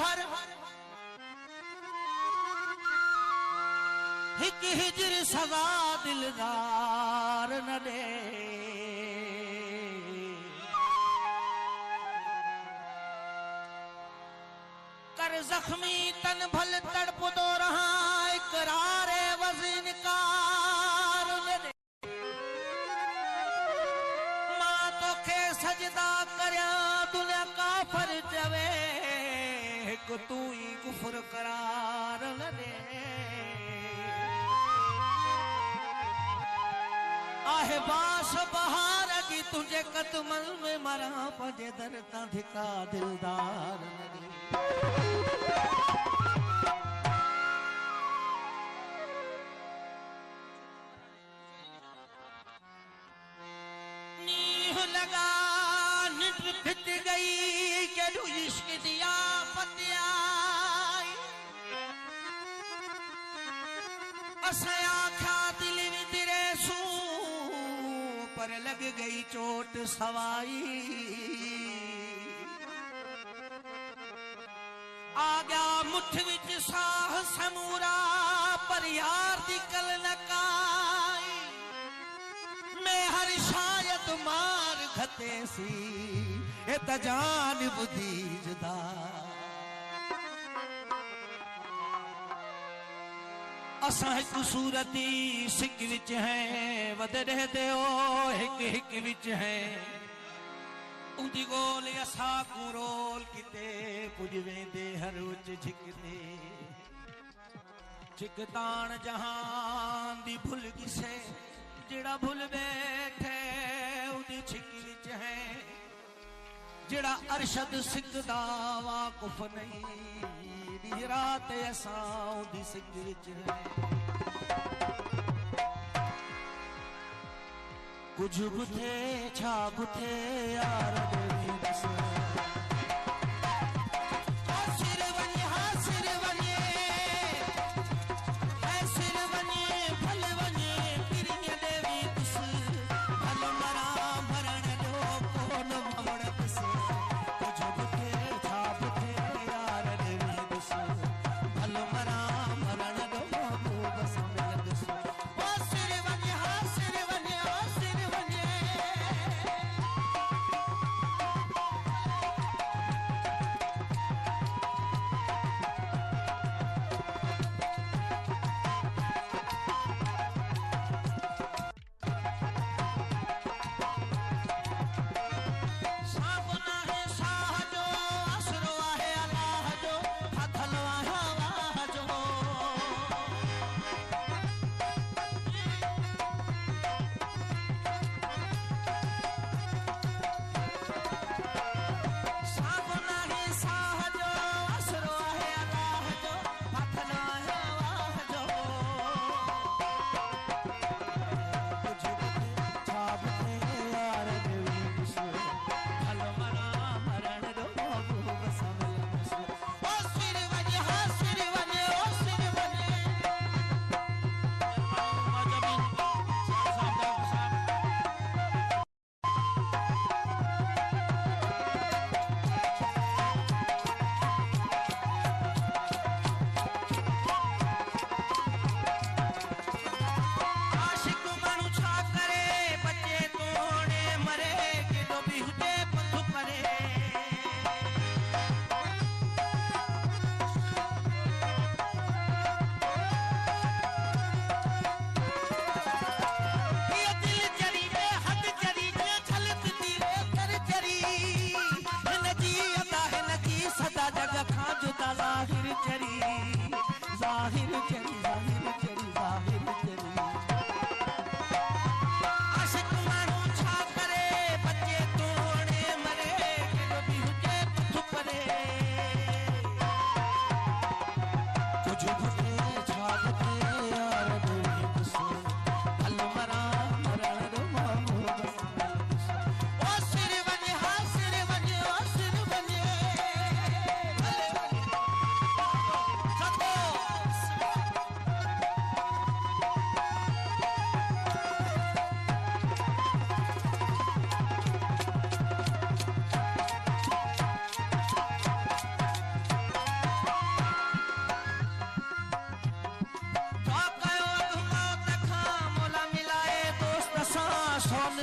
हर हिक हिजर सगा दिलदार न दे कर जख्मी तन भल तड़प दो रहा इकरार वज़न कार न दे मां तोखे सजदा करया दुनिया काफर चवे को तू ही कुफर करार न दे आहे बास बहार की तुझे कदमल में मरा पजे दर ता धिका दिलदार लगे नीह लगा निट फिट गई के दू इश्क दिया पतिया असया खा दिल में तेरे सू पर लग गई चोट सवाई आ गया मुठ विच साह समूरा पर यार दी कल नकाई मैं हर शायद मार घते सी ए तजान बुदी जुदा असा एक सूरती सिक विच है वध रहते हो हिक हिक विच है उंदी गोल असा को रोल किते पुज वेंदे हर उच झिकते झिकतान जहान दी भुल किसे जेड़ा भुल बैठे उदी छिक विच है जेड़ा अरशद सिकदा वाकुफ नहीं रात असा उदी सिक विच है कुछ बुथे छा बुथे यार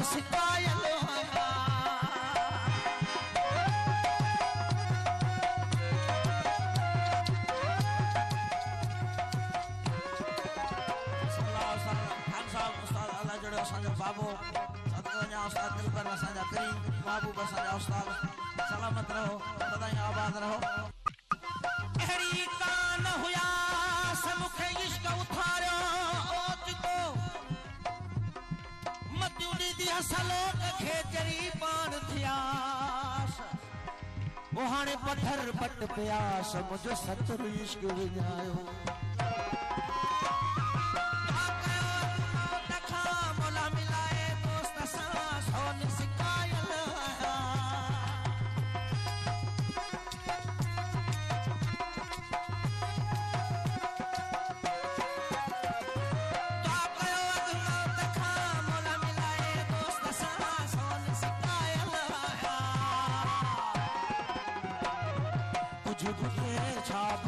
सिकायल आया बाबू उस्ताद दिलबर असांजा करीम महबूब असांजा उस्ताद सलामत रहो सदाई आबाद रहो अहिड़ी कान हुया मूंखे इश्क उथारियो ओच को मतियूं ॾींदी हसलोक खे चरी पाण थियास वो हाणे पत्थर पट पियास मुंहिंजो सतुर इश्क विञायो छाप